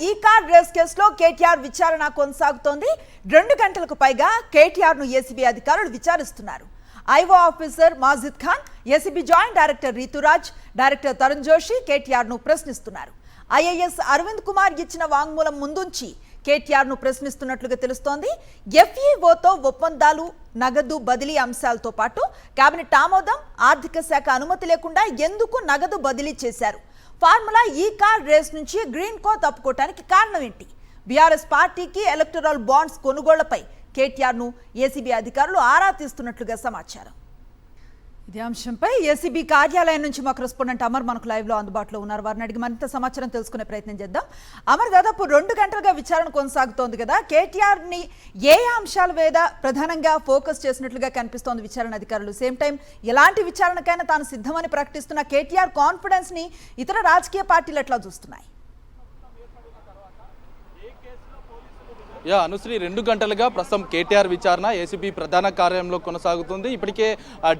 ఈ car race కేసులో కేటీఆర్ విచారణ కొనసాగుతోంది. 2 గంటలకు పైగా కేటీఆర్ ను ఏసీబీ అధికారులు విచారిస్తున్నారు. IO officer Majid Khan, ACB joint director Rituraj, director Tarun Joshi KTR ను ప్రశ్నిస్తున్నారు. ఐఏఎస్ అరవింద్ కుమార్ ఇచ్చిన వాంగ్మూలం ముందుంచి కేటీఆర్ ను ప్రశ్నిస్తున్నట్లుగా తెలుస్తోంది. ఎఫ్ఈఓతో ఒప్పందాలు, నగదు బదిలీ అంశాలతో పాటు కేబినెట్ ఆమోదం, ఆర్థిక శాఖ అనుమతి లేకుండా ఎందుకు నగదు బదిలీ చేశారు, ఫార్ములా ఈ కార్ రేస్ నుంచి గ్రీన్ కో తప్పుకోవటానికి కారణం ఏంటి, బీఆర్ఎస్ పార్టీకి ఎలక్టరల్ బాండ్స్ కొనుగోళ్లపై కేటీఆర్ ను ఏసీబీ అధికారులు ఆరా తీస్తున్నట్లుగా సమాచారం. ఇదే అంశంపై ఏసీబీ కార్యాలయం నుంచి మా కరెస్పాండెంట్ అమర్ మనకు లైవ్ లో అందుబాటులో ఉన్నారు. వారిని అడిగి మరింత సమాచారం తెలుసుకునే ప్రయత్నం చేద్దాం. అమర్, దాదాపు 2 గంటలుగా విచారణ కొనసాగుతోంది కదా, కేటీఆర్ ని ఏ అంశాల మీద ప్రధానంగా ఫోకస్ చేసినట్లుగా కనిపిస్తోంది విచారణ అధికారులు? సేమ్ టైం ఎలాంటి విచారణకైనా తాను సిద్ధమని ప్రకటిస్తున్న కేటీఆర్ కాన్ఫిడెన్స్ ని ఇతర రాజకీయ పార్టీలు ఎట్లా చూస్తున్నాయి? అనుశ్రీ, 2 గంటలుగా ప్రస్తుతం కేటీఆర్ విచారణ ఏసీబీ ప్రధాన కార్యాలయంలో కొనసాగుతుంది. ఇప్పటికే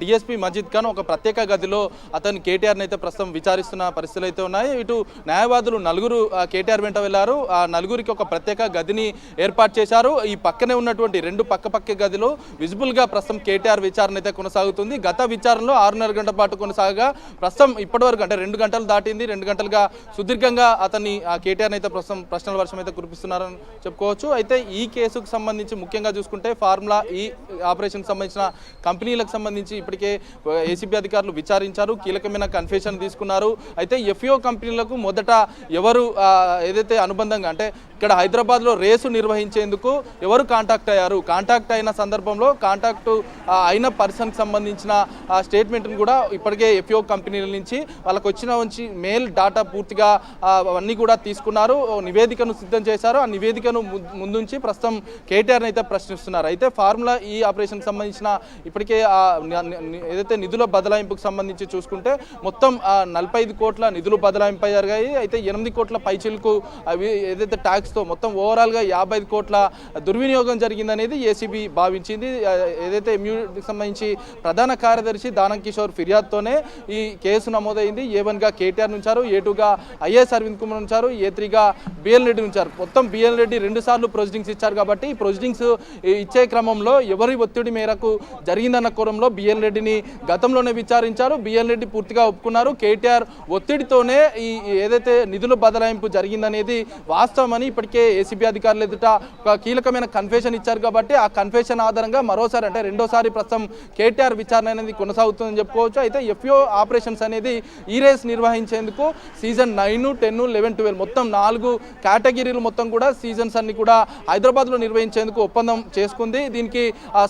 డిఎస్పీ మజీద్ ఖాన్ ఒక ప్రత్యేక గదిలో అతను కేటీఆర్ని అయితే ప్రస్తుతం విచారిస్తున్న పరిస్థితులు అయితే ఉన్నాయి. ఇటు న్యాయవాదులు 4 కేటీఆర్ వెంట వెళ్లారు. ఆ 4కి ఒక ప్రత్యేక గదిని ఏర్పాటు చేశారు. ఈ పక్కనే ఉన్నటువంటి 2 పక్క గదిలో విజిబుల్గా ప్రస్తుతం కేటీఆర్ విచారణ అయితే కొనసాగుతుంది. గత విచారణలో 6.5 గంటల పాటు కొనసాగగా ప్రస్తుతం ఇప్పటివరకు అంటే 2 గంటలు దాటింది. 2 గంటలుగా సుదీర్ఘంగా అతన్ని కేటీఆర్ని అయితే ప్రస్తుతం ప్రశ్నల వర్షం అయితే కురిపిస్తున్నారని చెప్పుకోవచ్చు. అయితే ఈ కేసుకు సంబంధించి ముఖ్యంగా చూసుకుంటే ఫార్ములా ఈ ఆపరేషన్కి సంబంధించిన కంపెనీలకు సంబంధించి ఇప్పటికే ఏసీబీ అధికారులు విచారించారు, కీలకమైన కన్ఫెషన్ తీసుకున్నారు. అయితే ఎఫ్ఈఓ కంపెనీలకు మొదట ఎవరు ఏదైతే అనుబంధంగా అంటే ఇక్కడ హైదరాబాద్లో రేసు నిర్వహించేందుకు ఎవరు కాంటాక్ట్ అయ్యారు, కాంటాక్ట్ అయిన సందర్భంలో కాంటాక్ట్ అయిన పర్సన్కి సంబంధించిన స్టేట్మెంట్ని కూడా ఇప్పటికే ఎఫ్ఈఓ కంపెనీల నుంచి వాళ్ళకు వచ్చిన మెయిల్ డాటా పూర్తిగా అవన్నీ కూడా తీసుకున్నారు, నివేదికను సిద్ధం చేశారు. ఆ నివేదికను ముందుంచి ప్రస్తుతం కేటీఆర్ని అయితే ప్రశ్నిస్తున్నారు. అయితే ఫార్ములా ఈ ఆపరేషన్కి సంబంధించిన ఇప్పటికే ఏదైతే నిధుల బదలాయింపుకు సంబంధించి చూసుకుంటే మొత్తం 45 కోట్ల నిధులు బదలాయింపు జరిగాయి. అయితే 8 కోట్ల పైచిలకు అవి ఏదైతే ట్యాక్స్తో మొత్తం ఓవరాల్గా 55 కోట్ల దుర్వినియోగం జరిగిందనేది ఏసీబీ భావించింది. ఏదైతే ఇమ్యూనిటీకి సంబంధించి ప్రధాన కార్యదర్శి దానం కిషోర్ ఫిర్యాదుతోనే ఈ కేసు నమోదైంది. A1గా కేటీఆర్ ఉంచారు, A2గా ఐఏఎస్ అరవింద్ కుమార్ ఉంచారు, A3గా బిఎల్ రెడ్డి ఉంచారు. మొత్తం బిఎల్ రెడ్డి 2 సార్లు ప్రొసీడింగ్స్ ఇచ్చారు. కాబట్టి ఈ ప్రొసీడింగ్స్ ఇచ్చే క్రమంలో ఎవరి ఒత్తిడి మేరకు జరిగిందన్న కోణంలో బిఎల్ రెడ్డిని గతంలోనే విచారించారు. బిఎల్ రెడ్డి పూర్తిగా ఒప్పుకున్నారు. కేటీఆర్ ఒత్తిడితోనే ఈ ఏదైతే నిధుల బదలాయింపు జరిగిందనేది వాస్తవమని ఇప్పటికే ఏసీబీ అధికారులు ఎదుట ఒక కీలకమైన కన్ఫెషన్ ఇచ్చారు. కాబట్టి ఆ కన్ఫెషన్ ఆధారంగా మరోసారి అంటే రెండోసారి ప్రస్తుతం కేటీఆర్ విచారణ అనేది కొనసాగుతుందని చెప్పుకోవచ్చు. అయితే ఎఫ్ఓ ఆపరేషన్స్ అనేది ఈ రేస్ నిర్వహించేందుకు సీజన్ 9, 10, 11, 12 మొత్తం 4 కేటగిరీలు మొత్తం కూడా సీజన్స్ అన్ని కూడా హైదరాబాద్లో నిర్వహించేందుకు ఒప్పందం చేసుకుంది. దీనికి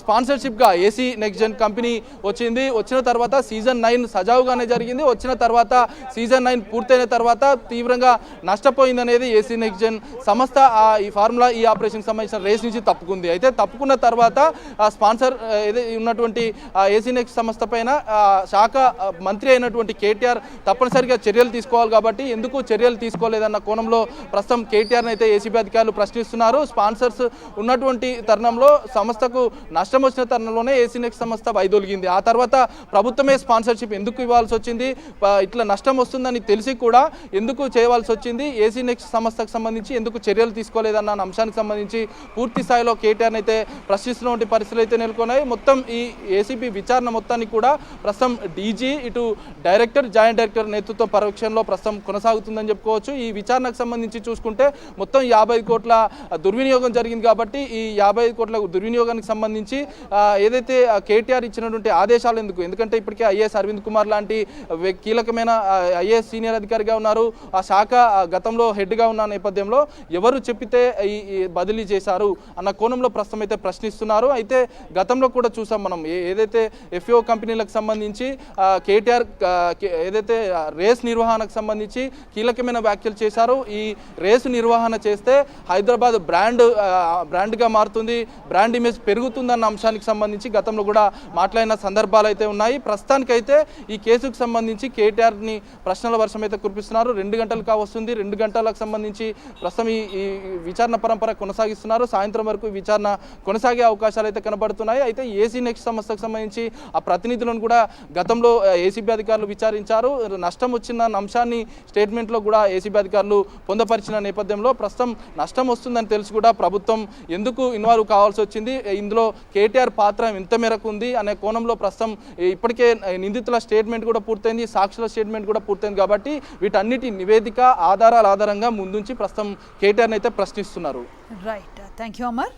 స్పాన్సర్షిప్గా ఏసీ నెక్స్ట్ జెన్ కంపెనీ వచ్చింది. వచ్చిన తర్వాత సీజన్ 9 సజావుగానే జరిగింది. వచ్చిన తర్వాత సీజన్ 9 పూర్తయిన తర్వాత తీవ్రంగా నష్టపోయింది అనేది ఏసీ నెక్స్ట్ జెన్ సంస్థ ఈ ఫార్ములా ఈ ఆపరేషన్కి సంబంధించిన రేస్ నుంచి తప్పుకుంది. అయితే తప్పుకున్న తర్వాత స్పాన్సర్ ఉన్నటువంటి ఏసీ నెక్స్ట్ సంస్థ పైన శాఖ మంత్రి అయినటువంటి కేటీఆర్ తప్పనిసరిగా చర్యలు తీసుకోవాలి. కాబట్టి ఎందుకు చర్యలు తీసుకోలేదన్న కోణంలో ప్రస్తుతం కేటీఆర్ని అయితే ఏసీబీ అధికారులు ప్రశ్నిస్తున్నారు. స్పాన్సర్స్ ఉన్నటువంటి తరుణంలో సంస్థకు నష్టం వచ్చిన తరుణంలోనే ఏసీ నెక్స్ట్ సంస్థ వైదొలిగింది. ఆ తర్వాత ప్రభుత్వమే స్పాన్సర్షిప్ ఎందుకు ఇవ్వాల్సి వచ్చింది, ఇట్లా నష్టం వస్తుందని తెలిసి కూడా ఎందుకు చేయవలసి వచ్చింది, ఏసీ నెక్స్ట్ సంస్థకు సంబంధించి ఎందుకు చర్యలు తీసుకోలేదన్న అంశానికి సంబంధించి పూర్తి స్థాయిలో కేటీఆర్ని అయితే ప్రశ్నిస్తున్నటువంటి పరిస్థితులు అయితే నెలకొన్నాయి. మొత్తం ఈ ఏసీబీ విచారణ మొత్తానికి కూడా ప్రస్తుతం డీజీ ఇటు డైరెక్టర్, జాయింట్ డైరెక్టర్ నేతృత్వ పర్యవేక్షణలో ప్రస్తుతం కొనసాగుతుందని చెప్పుకోవచ్చు. ఈ విచారణకు సంబంధించి చూసుకుంటే మొత్తం 50 కోట్ల దుర్వినియోగం జరిగింది. కాబట్టి ఈ 50 కోట్ల దుర్వినియోగానికి సంబంధించి ఏదైతే కేటీఆర్ ఇచ్చినటువంటి ఆదేశాలు ఎందుకంటే ఇప్పటికే ఐఏఎస్ అరవింద్ కుమార్ లాంటి కీలకమైన ఐఏఎస్ సీనియర్ అధికారిగా ఉన్నారు. ఆ శాఖ గతంలో హెడ్గా ఉన్న నేపథ్యంలో ఎవరు చెప్పితే ఈ బదిలీ చేశారు అన్న కోణంలో ప్రస్తుతం అయితే ప్రశ్నిస్తున్నారు. అయితే గతంలో కూడా చూసాం మనం ఏదైతే ఎఫ్ఓ కంపెనీలకు సంబంధించి కేటీఆర్ ఏదైతే రేస్ నిర్వహణకు సంబంధించి కీలకమైన వ్యాఖ్యలు చేశారు. ఈ రేసు నిర్వహణ చేస్తే హైదరాబాద్ బ్రాండ్గా మారుతుంది, బ్రాండ్ ఇమేజ్ పెరుగుతుందన్న అంశానికి సంబంధించి గతంలో కూడా మాట్లాడిన సందర్భాలు అయితే ఉన్నాయి. ప్రస్తుతానికైతే ఈ కేసుకు సంబంధించి కేటీఆర్ని ప్రశ్నల వర్షం అయితే కురిపిస్తున్నారు. 2 గంటలు కావస్తుంది. 2 గంటలకు సంబంధించి ప్రస్తుతం ఈ ఈ విచారణ పరంపర కొనసాగిస్తున్నారు. సాయంత్రం వరకు విచారణ కొనసాగే అవకాశాలు అయితే కనబడుతున్నాయి. అయితే ఏసీ నెక్స్ట్ సంస్థకు సంబంధించి ఆ ప్రతినిధులను కూడా గతంలో ఏసీబీ అధికారులు విచారించారు. నష్టం వచ్చిన అంశాన్ని స్టేట్మెంట్లో కూడా ఏసీబీ అధికారులు పొందపరిచిన నేపథ్యంలో ప్రస్తుతం నష్టం వస్తుందని తెలిసి కూడా ప్రభుత్వం ఎందుకు ఇన్వాల్వ్ కావాల్సి వచ్చింది, ఇందులో కేటీఆర్ పాత్ర ఎంత మేరకు ఉంది అనే కోణంలో ప్రస్తుతం ఇప్పటికే నిందితుల స్టేట్మెంట్ కూడా పూర్తయింది, సాక్షుల స్టేట్మెంట్ కూడా పూర్తయింది. కాబట్టి వీటన్నిటి నివేదిక ఆధారాల ఆధారంగా ముందుంచి ప్రస్తుతం కేటీఆర్ని అయితే ప్రశ్నిస్తున్నారు. Right, thank you Amar.